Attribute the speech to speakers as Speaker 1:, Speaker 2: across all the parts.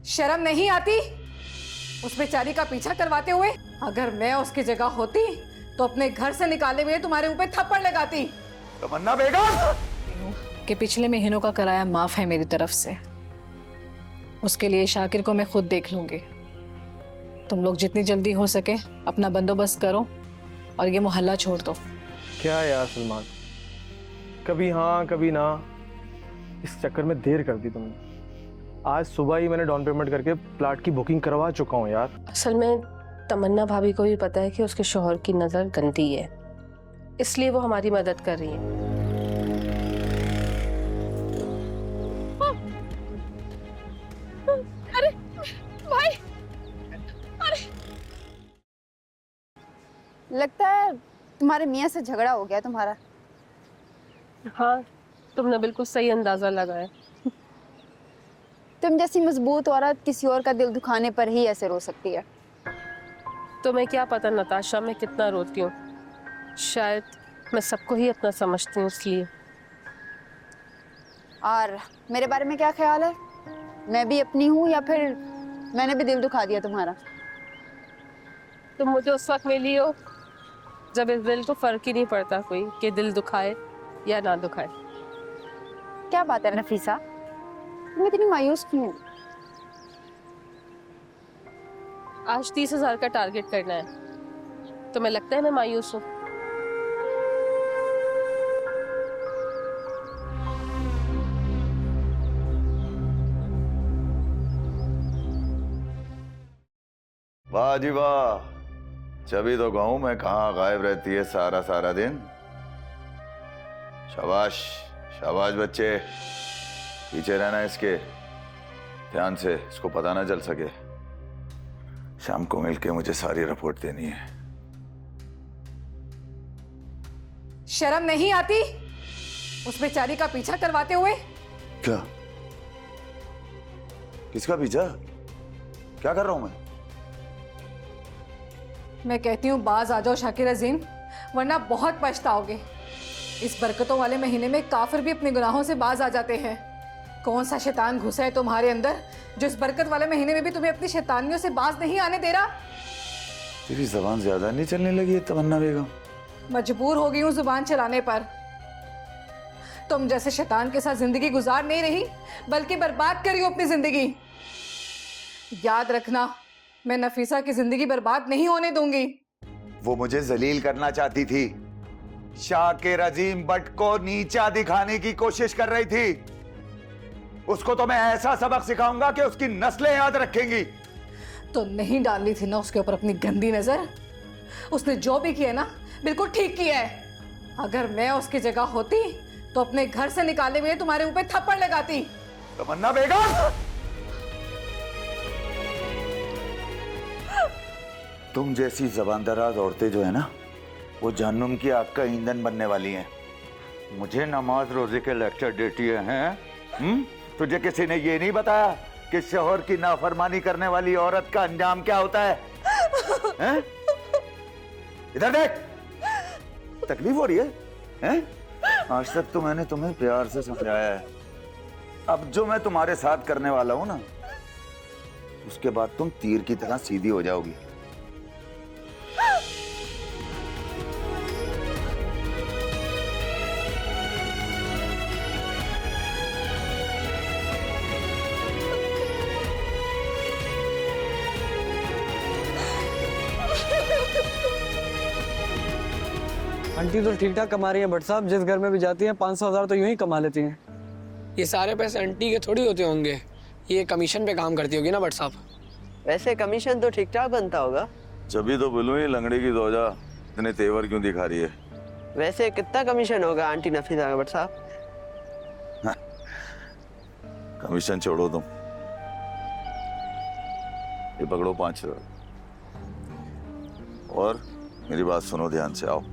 Speaker 1: शर्म नहीं आती उस बेचारी का पीछा करवाते हुए? अगर मैं उसकी जगह होती तो अपने घर से निकाले हुए तुम्हारे मुंह पे थप्पड़ लगाती।
Speaker 2: तमन्ना बेगम
Speaker 1: कि पिछले महीनों का किराया माफ है मेरी तरफ से। उसके लिए शाकिर को मैं खुद देख लूंगी। तुम लोग जितनी जल्दी हो सके अपना बंदोबस्त करो और ये मोहल्ला छोड़ दो।
Speaker 3: क्या यार सलमान, कभी हाँ कभी ना, इस चक्कर में देर कर दी तुमने। आज सुबह ही मैंने डाउन पेमेंट करके प्लाट की बुकिंग करवा चुका हूँ यार।
Speaker 4: असल में तमन्ना भाभी को भी पता है कि उसके शौहर की नज़र गंदी है, इसलिए वो हमारी मदद कर रही है।
Speaker 1: अरे भाई, अरे
Speaker 5: लगता है तुम्हारे मियाँ से झगड़ा हो गया तुम्हारा।
Speaker 4: हाँ, तुमने बिल्कुल सही अंदाजा लगाया।
Speaker 5: तुम जैसी मजबूत औरत किसी और का दिल दुखाने पर ही ऐसे रो सकती है।
Speaker 4: तुम्हें क्या पता नताशा मैं कितना रोती हूँ। शायद मैं सबको ही अपना समझती हूँ इसलिए।
Speaker 5: और मेरे बारे में क्या ख्याल है? मैं भी अपनी हूँ या फिर मैंने भी दिल दुखा दिया तुम्हारा?
Speaker 4: तुम मुझे उस वक्त मिली हो जब इस दिल को फर्क ही नहीं पड़ता कोई कि दिल दुखाए या ना दुखाए।
Speaker 5: क्या बात है नफीसा, तुम इतनी मायूस क्यों?
Speaker 4: आज 30,000 का टारगेट करना है। तुम्हें लगता है मैं मायूस हूँ?
Speaker 2: वाह जी वाह, जभी तो कहूं मैं कहाँ गायब रहती है सारा सारा दिन। शाबाश शाबाश बच्चे, पीछे रहना इसके, ध्यान से, इसको पता ना चल सके। शाम को मिलके मुझे सारी रिपोर्ट देनी है।
Speaker 1: शर्म नहीं आती उस बेचारी का पीछा करवाते हुए?
Speaker 2: क्या? किसका पीछा? क्या कर रहा हूं
Speaker 1: मैं कहती हूँ बाज आ जाओ शाकिर अजीम, वरना बहुत पछताओगे। इस बरकतों वाले महीने में काफिर भी अपने गुनाहों से बाज आ जाते हैं। कौन सा शैतान घुसा है तुम्हारे अंदर जो इस बरकत वाले महीने में भी तुम्हें अपनी शैतानियों से बाज नहीं आने दे रहा?
Speaker 2: तेरी जबान ज्यादा नहीं चलने लगी है तमन्ना बेगम?
Speaker 1: मजबूर हो गई हूँ जुबान चलाने पर। तुम जैसे शैतान के साथ जिंदगी गुजार नहीं रही बल्कि बर्बाद कर रही हो अपनी जिंदगी। याद रखना, मैं नफीसा की जिंदगी बर्बाद नहीं होने दूंगी।
Speaker 2: वो मुझे जलील करना चाहती थी, शाकिर अजीम बट को नीचा दिखाने की कोशिश कर रही थी। उसको तो मैं ऐसा सबक सिखाऊंगा कि उसकी नस्लें याद रखेंगी।
Speaker 1: तो नहीं डालनी थी ना उसके ऊपर अपनी गंदी नजर। उसने जो भी किया ना बिल्कुल ठीक किया है। अगर मैं उसकी जगह होती तो अपने घर से निकाले हुए तुम्हारे मुंह पे थप्पड़ लगाती।
Speaker 2: तमन्ना बेगम, तुम जैसी जबानदराज औरतें जो है ना, वो जहन्नुम की आग का ईंधन बनने वाली हैं। मुझे नमाज रोजे के लेक्चर देती है। तुझे किसी ने ये नहीं बताया कि शौहर की नाफरमानी करने वाली औरत का अंजाम क्या होता है? हैं? इधर देख, तकलीफ हो रही है? हैं? आज तक तो मैंने तुम्हें प्यार से समझाया है। अब जो मैं तुम्हारे साथ करने वाला हूं ना, उसके बाद तुम तीर की तरह सीधी हो जाओगी।
Speaker 6: आंटी तो ठीक ठाक कमा रही है, बट साहब जिस घर में भी जाती हैं 500,000 तो यूं ही कमा लेती हैं।
Speaker 7: ये सारे पैसे आंटी के थोड़ी होते होंगे, ये कमीशन पे काम करती होगी ना बट साहब।
Speaker 8: वैसे कमीशन तो ठीक ठाक बनता होगा।
Speaker 2: जभी तो बोलूं ये लंगड़े की दोजा इतने तेवर क्यों दिखा रही है?
Speaker 8: वैसे कितना कमीशन होगा आंटी नफीसा का बट साहब?
Speaker 2: कमीशन छोड़ो तुम, ये पकड़ो 5,000 और मेरी बात सुनो ध्यान से। आओ,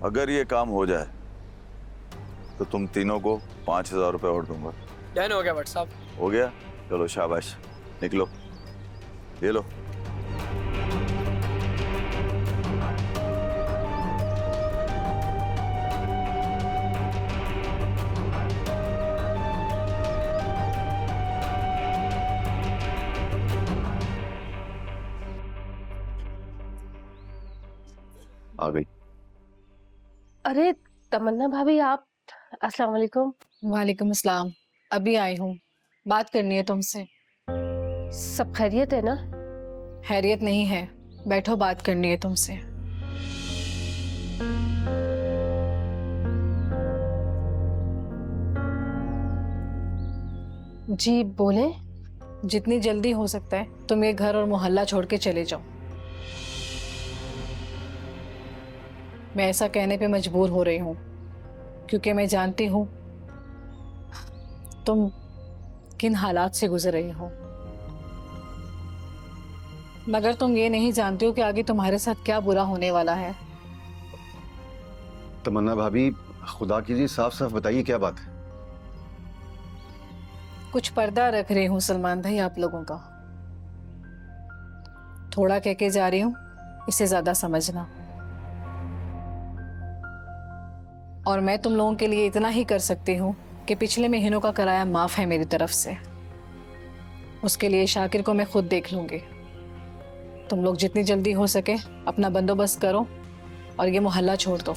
Speaker 2: अगर ये काम हो जाए तो तुम तीनों को 5,000 रुपये और दूंगा।
Speaker 7: डन हो गया बट साहब।
Speaker 2: हो गया? चलो शाबाश, निकलो, ये लो। आ गई।
Speaker 4: अरे तमन्ना भाभी आप, अस्सलाम वालेकुम।
Speaker 1: वालेकुम अस्सलाम। अभी आई हूँ, बात करनी है तुमसे।
Speaker 4: सब खैरियत है ना?
Speaker 1: हैरियत नहीं है, बैठो, बात करनी है तुमसे।
Speaker 4: जी बोले।
Speaker 1: जितनी जल्दी हो सकता है तुम ये घर और मोहल्ला छोड़ के चले जाओ। मैं ऐसा कहने पे मजबूर हो रही हूँ क्योंकि मैं जानती हूँ तुम किन हालात से गुजर रही हो, मगर तुम ये नहीं जानती हो कि आगे तुम्हारे साथ क्या बुरा होने वाला है।
Speaker 9: तमन्ना भाभी, खुदा कीजिए, साफ साफ बताइए क्या बात है।
Speaker 1: कुछ पर्दा रख रही हूँ सलमान भाई आप लोगों का। थोड़ा कह के जा रही हूँ, इसे ज्यादा समझना। और मैं तुम लोगों के लिए इतना ही कर सकती हूँ कि पिछले महीनों का किराया माफ है मेरी तरफ से। उसके लिए शाकिर को मैं खुद देख लूंगी। तुम लोग जितनी जल्दी हो सके अपना बंदोबस्त करो और ये मोहल्ला छोड़ दो।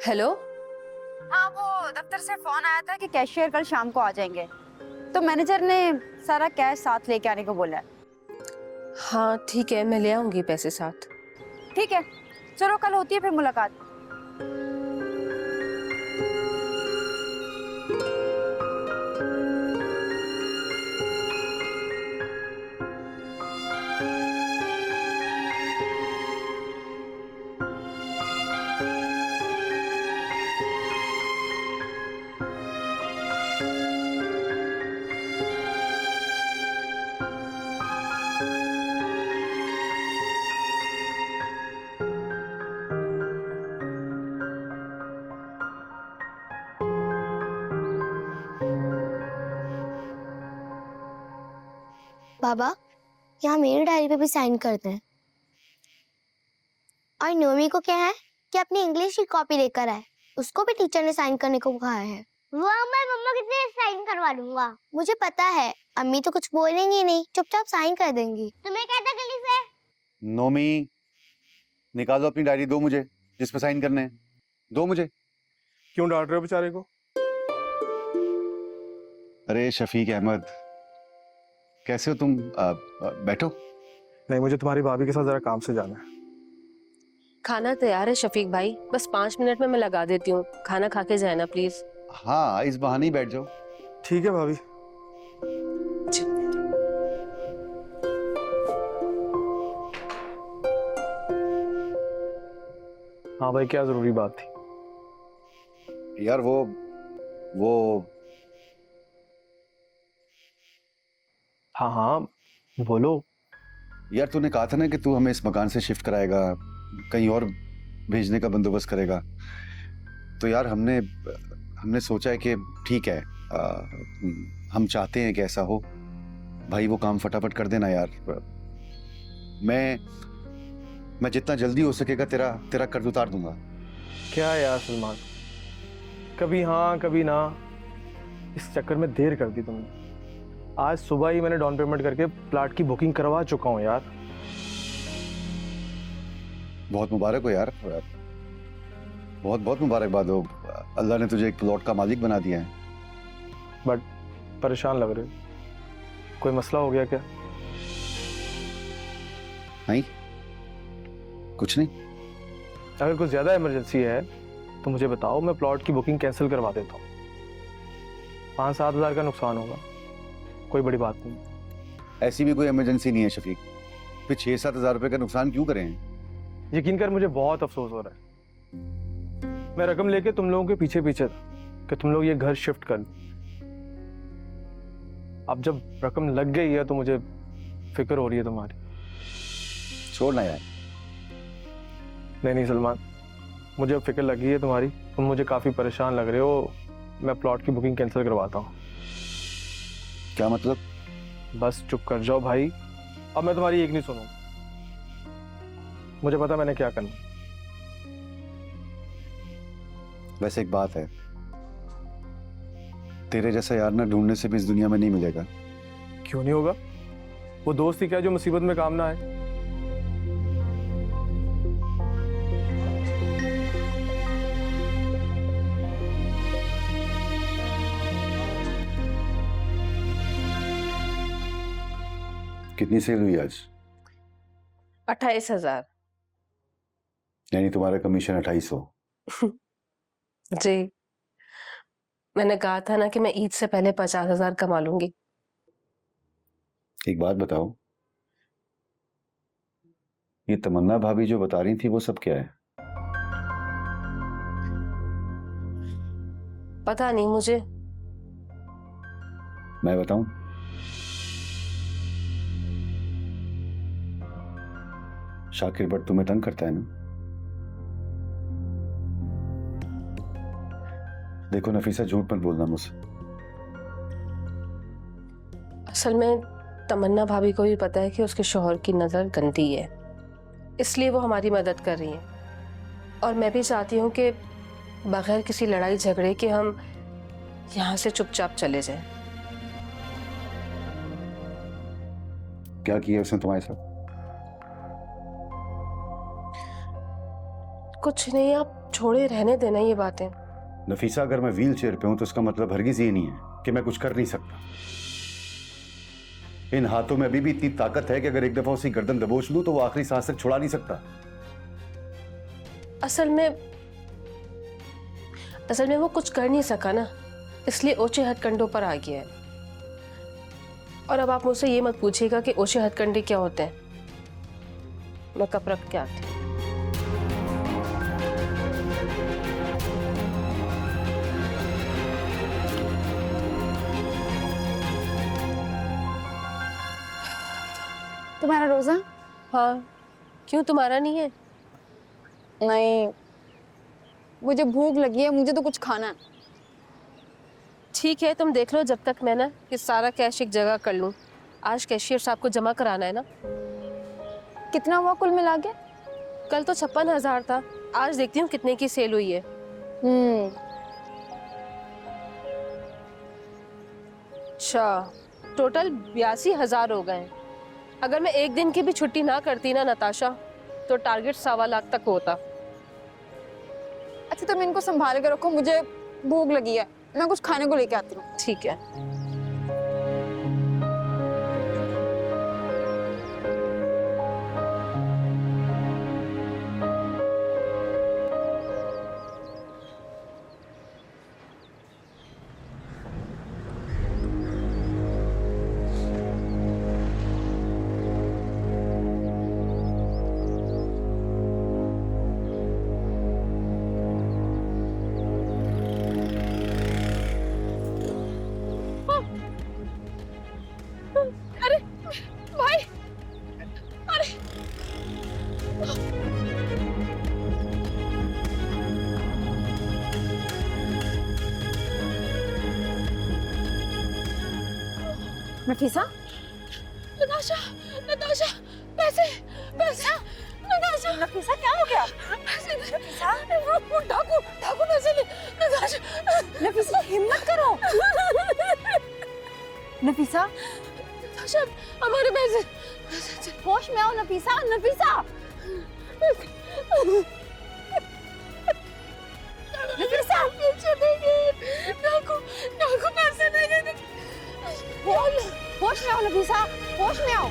Speaker 4: हेलो।
Speaker 5: हाँ, वो दफ्तर से फोन आया था कि कैशियर कल शाम को आ जाएंगे, तो मैनेजर ने सारा कैश साथ लेके आने को बोला है।
Speaker 4: हाँ ठीक है, मैं ले आऊंगी पैसे साथ।
Speaker 5: ठीक है, चलो कल होती है फिर मुलाकात।
Speaker 10: बाबा, यहाँ मेरी डायरी पे भी साइन करते हैं। और नोमी को क्या है कि अपनी इंग्लिश की कॉपी लेकर आए, उसको भी टीचर ने साइन करने को कहा है। वो मैं मम्मा के साइन करवा लूंगा। मुझे पता है, अम्मी तो कुछ बोलेंगी नहीं, चुपचाप साइन कर देंगी। तुम्हें क्या तकलीफ है?
Speaker 9: नोमी, निकालो अपनी डायरी, दो मुझे, जिस पे साइन करने हैं, दो मुझे।
Speaker 3: क्यों डांट रहे हो बेचारे को?
Speaker 9: अरे शफीक अहमद, कैसे हो तुम? बैठो।
Speaker 3: नहीं, मुझे तुम्हारी भाभी के साथ जरा काम से जाना है।
Speaker 4: खाना तैयार है शफीक भाई, बस 5 मिनट में मैं लगा देती हूँ। खाना खा के जाना प्लीज।
Speaker 9: हाँ, इस बहाने ही बैठ जाओ।
Speaker 3: ठीक है भाभी। हाँ भाई, क्या जरूरी बात थी?
Speaker 9: यार वो
Speaker 3: हाँ हाँ बोलो।
Speaker 9: यार तूने कहा था ना कि तू हमें इस मकान से शिफ्ट कराएगा, कहीं और भेजने का बंदोबस्त करेगा। तो यार हमने सोचा है कि ठीक है, हम चाहते हैं कि ऐसा हो। भाई वो काम फटाफट कर देना यार। मैं जितना जल्दी हो सकेगा तेरा कर्ज उतार दूंगा।
Speaker 3: क्या यार सलमान, कभी हाँ कभी ना, इस चक्कर में देर कर दी तुमने। आज सुबह ही मैंने डाउन पेमेंट करके प्लाट की बुकिंग करवा चुका हूँ यार।
Speaker 9: बहुत मुबारक हो यार, बहुत बहुत मुबारकबाद हो। अल्लाह ने तुझे एक प्लॉट का मालिक बना दिया है।
Speaker 3: बट परेशान लग रहे हो, कोई मसला हो गया क्या?
Speaker 9: नहीं, कुछ नहीं।
Speaker 3: अगर कुछ ज्यादा इमरजेंसी है तो मुझे बताओ, मैं प्लॉट की बुकिंग कैंसिल करवा देता हूँ। 5-7 हज़ार का नुकसान होगा, कोई बड़ी बात नहीं।
Speaker 9: ऐसी भी कोई इमरजेंसी नहीं है शफीक, फिर 6-7 हज़ार रुपए का नुकसान क्यों करें?
Speaker 3: यकीन कर, मुझे बहुत अफसोस हो रहा है। मैं रकम लेके तुम लोगों के पीछे पीछे था कि तुम लोग ये घर शिफ्ट कर लो। अब जब रकम लग गई है तो मुझे फिक्र हो रही है तुम्हारी।
Speaker 9: छोड़ना यार।
Speaker 3: नहीं सलमान, मुझे अब फिक्र लगी है तुम्हारी, तुम मुझे काफी परेशान लग रहे हो। मैं प्लॉट की बुकिंग कैंसिल करवाता हूँ।
Speaker 9: क्या मतलब?
Speaker 3: बस चुप कर जाओ भाई, अब मैं तुम्हारी एक नहीं सुनूंगा। मुझे पता मैंने क्या करना।
Speaker 9: वैसे एक बात है, तेरे जैसा यार ना ढूंढने से भी इस दुनिया में नहीं मिलेगा।
Speaker 3: क्यों नहीं होगा? वो दोस्त ही क्या जो मुसीबत में काम ना आए।
Speaker 9: कितनी सेल हुई आज?
Speaker 4: 28,000।
Speaker 9: यानी तुम्हारा कमीशन 2800।
Speaker 4: जी, मैंने कहा था ना कि मैं ईद से पहले 50,000 कमा लूंगी।
Speaker 9: एक बात बताओ, ये तमन्ना भाभी जो बता रही थी वो सब क्या है?
Speaker 4: पता नहीं मुझे।
Speaker 9: मैं बताऊं? शाकिर भट्ट तुम्हें तंग करता है ना? देखो नफीसा, झूठ मत बोलना मुझसे।
Speaker 4: असल में तमन्ना भाभी को भी पता है कि उसके शौहर की नज़र गंदी है, इसलिए वो हमारी मदद कर रही हैं। और मैं भी चाहती हूँ कि बगैर किसी लड़ाई झगड़े के हम यहाँ से चुपचाप चले जाएं।
Speaker 9: क्या किया उसने तुम्हारे साथ?
Speaker 4: कुछ नहीं, आप छोड़े, रहने देना ये बातें।
Speaker 9: नफीसा, अगर मैं व्हील चेयर पे हूं तो इसका मतलब हरगिज ये नहीं है कि मैं कुछ कर नहीं सकता। इन हाथों में अभी भी इतनी ताकत है कि अगर एक दफा उसकी गर्दन दबोच लूं तो वो आखिरी सांस तक छुड़ा नहीं सकता।
Speaker 4: असल में वो कुछ कर नहीं सका ना, इसलिए ओछे हथकंडों पर आ गया है। और अब आप मुझसे ये मत पूछिएगा कि ओछे हथकंडे क्या होते हैं। मैं कप रख के आती हूँ।
Speaker 5: तुम्हारा रोजा?
Speaker 4: हाँ, क्यों तुम्हारा नहीं है?
Speaker 5: नहीं, मुझे भूख लगी है, मुझे तो कुछ खाना है।
Speaker 4: ठीक है, तुम देख लो जब तक मैं ना कि सारा कैश एक जगह कर लूँ। आज कैशियर साहब को जमा कराना है ना।
Speaker 5: कितना हुआ कुल मिला के?
Speaker 4: कल तो 56,000 था, आज देखती हूँ कितने की सेल हुई है। अच्छा, टोटल 82,000 हो गए। अगर मैं एक दिन की भी छुट्टी ना करती ना नताशा, तो टारगेट 1.25 लाख तक होता।
Speaker 5: अच्छा, तुम इनको संभाल के रखो, मुझे भूख लगी है, मैं कुछ खाने को लेके आती हूँ।
Speaker 4: ठीक है।
Speaker 5: नफीसा,
Speaker 4: नताशा, नताशा, पैसे, पैसे,
Speaker 5: नफीसा क्या हो गया? नफीसा डाकू डाकू पैसे ले। नफीसा हिम्मत करो। नफीसा
Speaker 4: हमारे पैसे
Speaker 5: होश में आओ नफीसा। नफीसा नफीसा
Speaker 4: डाकू डाकू पैसे नहीं देते।
Speaker 5: होश में आओ नफीसा, होश में आओ।